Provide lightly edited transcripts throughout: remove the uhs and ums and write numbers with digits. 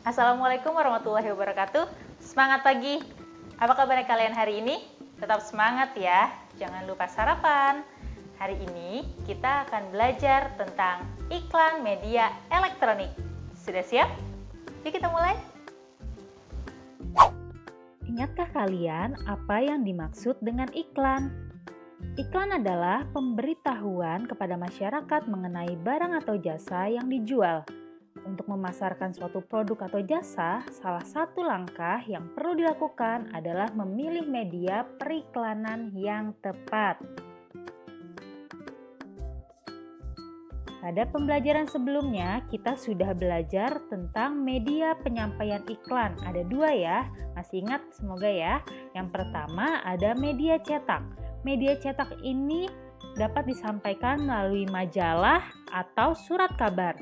Assalamualaikum warahmatullahi wabarakatuh. Semangat pagi. Apa kabar kalian hari ini? Tetap semangat ya. Jangan lupa sarapan. Hari ini kita akan belajar tentang iklan media elektronik. Sudah siap? Yuk kita mulai. Ingatkah kalian apa yang dimaksud dengan iklan? Iklan adalah pemberitahuan kepada masyarakat mengenai barang atau jasa yang dijual. Untuk memasarkan suatu produk atau jasa, salah satu langkah yang perlu dilakukan adalah memilih media periklanan yang tepat. Pada pembelajaran sebelumnya, kita sudah belajar tentang media penyampaian iklan. Ada dua ya, masih ingat semoga ya. Yang pertama ada media cetak. Media cetak ini dapat disampaikan melalui majalah atau surat kabar.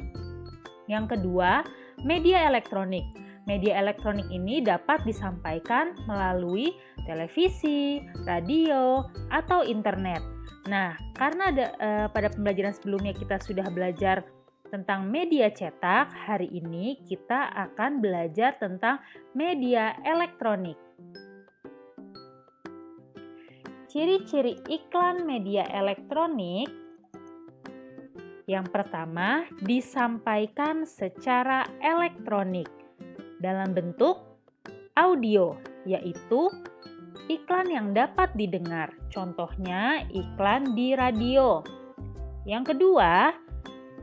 Yang kedua, media elektronik. Media elektronik ini dapat disampaikan melalui televisi, radio, atau internet. Nah, karena pada pembelajaran sebelumnya kita sudah belajar tentang media cetak, hari ini kita akan belajar tentang media elektronik. Ciri-ciri iklan media elektronik. Yang pertama, disampaikan secara elektronik dalam bentuk audio, yaitu iklan yang dapat didengar. Contohnya iklan di radio. Yang kedua,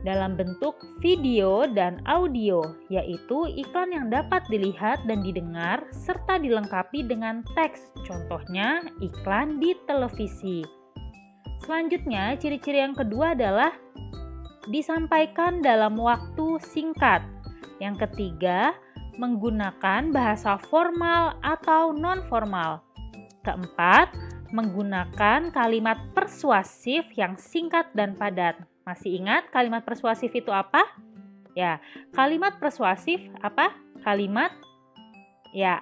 dalam bentuk video dan audio, yaitu iklan yang dapat dilihat dan didengar serta dilengkapi dengan teks. Contohnya iklan di televisi. Selanjutnya, ciri-ciri yang kedua adalah disampaikan dalam waktu singkat. Yang ketiga, menggunakan bahasa formal atau non-formal. Keempat, menggunakan kalimat persuasif yang singkat dan padat. Masih ingat kalimat persuasif itu apa? Ya, kalimat persuasif apa? Kalimat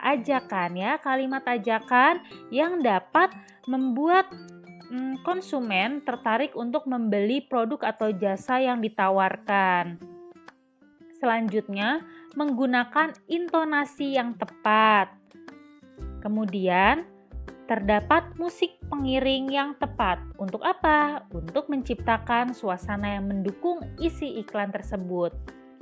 ajakan ya, kalimat ajakan yang dapat membuat konsumen tertarik untuk membeli produk atau jasa yang ditawarkan. Selanjutnya, menggunakan intonasi yang tepat. Kemudian, terdapat musik pengiring yang tepat. Untuk apa? Untuk menciptakan suasana yang mendukung isi iklan tersebut.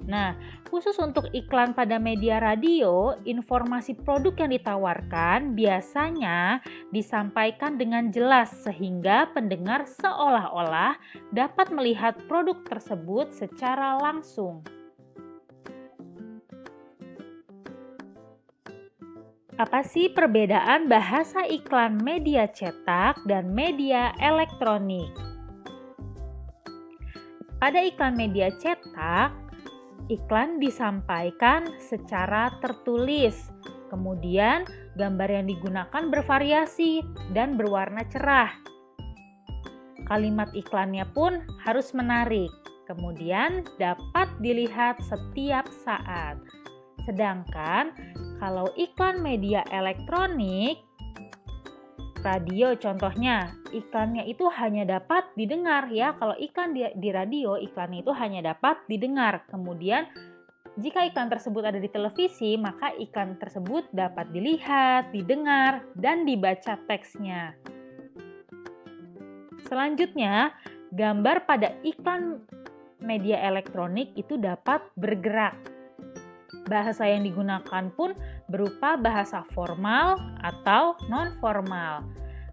Nah, khusus untuk iklan pada media radio, informasi produk yang ditawarkan biasanya disampaikan dengan jelas sehingga pendengar seolah-olah dapat melihat produk tersebut secara langsung. Apa sih perbedaan bahasa iklan media cetak dan media elektronik? Pada iklan media cetak, iklan disampaikan secara tertulis. Kemudian, gambar yang digunakan bervariasi dan berwarna cerah. Kalimat iklannya pun harus menarik. Kemudian, dapat dilihat setiap saat. Sedangkan kalau iklan media elektronik, radio contohnya, iklannya itu hanya dapat didengar ya. Kalau iklan di radio, iklannya itu hanya dapat didengar. Kemudian jika iklan tersebut ada di televisi, maka iklan tersebut dapat dilihat, didengar, dan dibaca teksnya. Selanjutnya, gambar pada iklan media elektronik itu dapat bergerak. Bahasa yang digunakan pun berupa bahasa formal atau non-formal.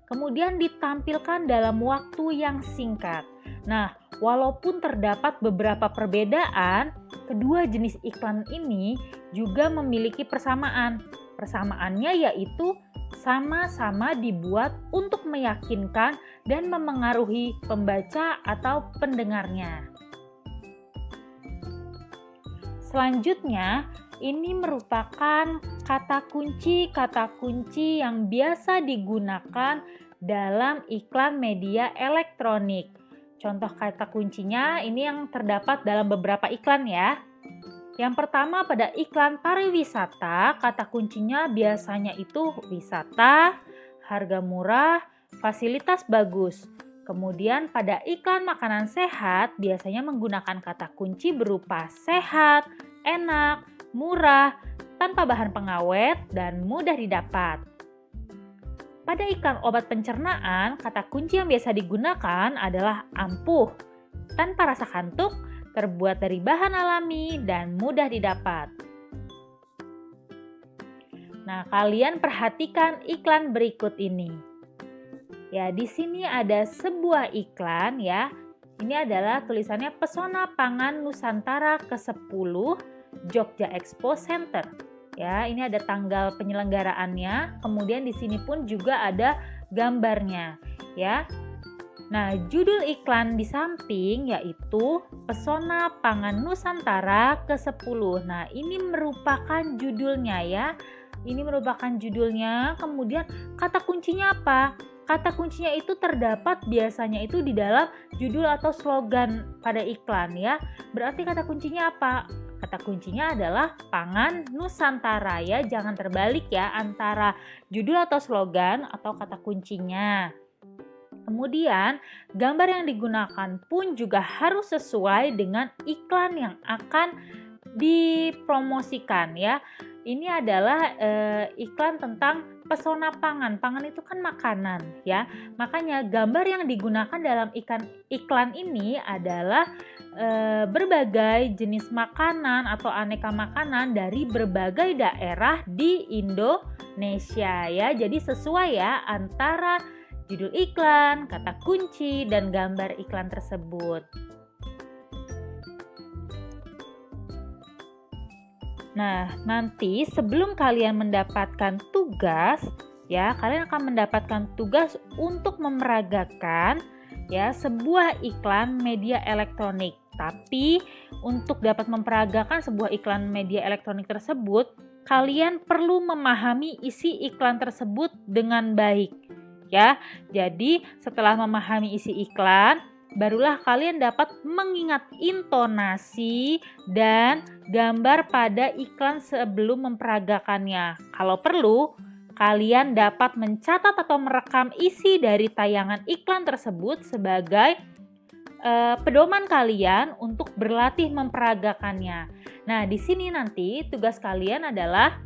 Kemudian ditampilkan dalam waktu yang singkat. Nah, walaupun terdapat beberapa perbedaan, kedua jenis iklan ini juga memiliki persamaan. Persamaannya yaitu sama-sama dibuat untuk meyakinkan dan memengaruhi pembaca atau pendengarnya. Selanjutnya, ini merupakan kata kunci yang biasa digunakan dalam iklan media elektronik. Contoh kata kuncinya ini yang terdapat dalam beberapa iklan ya. Yang pertama pada iklan pariwisata, kata kuncinya biasanya itu wisata, harga murah, fasilitas bagus. Kemudian pada iklan makanan sehat biasanya menggunakan kata kunci berupa sehat, enak, murah, tanpa bahan pengawet, dan mudah didapat. Pada iklan obat pencernaan, kata kunci yang biasa digunakan adalah ampuh, tanpa rasa kantuk, terbuat dari bahan alami, dan mudah didapat. Nah, kalian perhatikan iklan berikut ini. Ya, di sini ada sebuah iklan ya. Ini adalah tulisannya Pesona Pangan Nusantara ke-10 Jogja Expo Center. Ya, ini ada tanggal penyelenggaraannya. Kemudian di sini pun juga ada gambarnya, ya. Nah, judul iklan di samping yaitu Pesona Pangan Nusantara ke-10. Nah, ini merupakan judulnya ya. Ini merupakan judulnya, kemudian kata kuncinya apa? Kata kuncinya itu terdapat biasanya itu di dalam judul atau slogan pada iklan ya. Berarti kata kuncinya apa? Kata kuncinya adalah pangan Nusantara ya. Jangan terbalik ya antara judul atau slogan atau kata kuncinya. Kemudian gambar yang digunakan pun juga harus sesuai dengan iklan yang akan dipromosikan ya. Ini adalah iklan tentang pesona pangan. Pangan itu kan makanan ya. Makanya gambar yang digunakan dalam iklan ini adalah berbagai jenis makanan atau aneka makanan dari berbagai daerah di Indonesia ya. Jadi sesuai ya antara judul iklan, kata kunci, dan gambar iklan tersebut. Nah, nanti sebelum kalian mendapatkan tugas, ya, kalian akan mendapatkan tugas untuk memeragakan ya sebuah iklan media elektronik. Tapi untuk dapat memperagakan sebuah iklan media elektronik tersebut, kalian perlu memahami isi iklan tersebut dengan baik, ya. Jadi, setelah memahami isi iklan, barulah kalian dapat mengingat intonasi dan gambar pada iklan sebelum memperagakannya. Kalau perlu, kalian dapat mencatat atau merekam isi dari tayangan iklan tersebut sebagai pedoman kalian untuk berlatih memperagakannya. Nah, di sini nanti tugas kalian adalah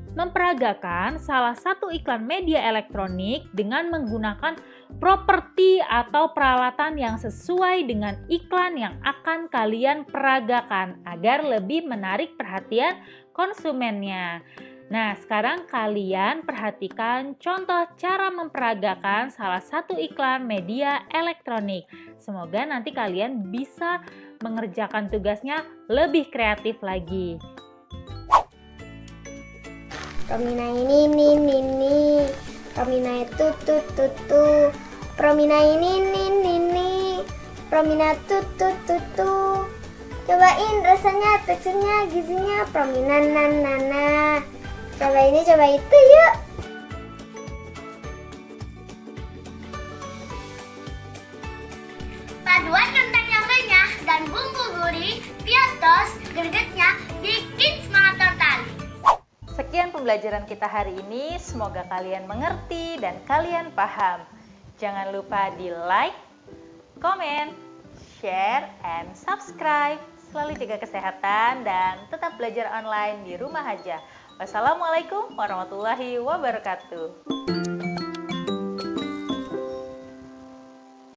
memperagakan salah satu iklan media elektronik dengan menggunakan properti atau peralatan yang sesuai dengan iklan yang akan kalian peragakan agar lebih menarik perhatian konsumennya. Nah, sekarang kalian perhatikan contoh cara memperagakan salah satu iklan media elektronik. Semoga nanti kalian bisa mengerjakan tugasnya lebih kreatif lagi. Promina ini, Promina itu tutu, Promina ini, Promina tutu. Cobain rasanya, teksturnya, gizinya, Promina nana. Coba ini, coba itu yuk. Paduan kentang yang renyah dan bumbu gurih, piatos, gregetnya bikin semangat tertarik. Sekian pembelajaran kita hari ini, semoga kalian mengerti dan kalian paham. Jangan lupa di like, comment, share, and subscribe. Selalu jaga kesehatan dan tetap belajar online di rumah aja. Wassalamualaikum warahmatullahi wabarakatuh.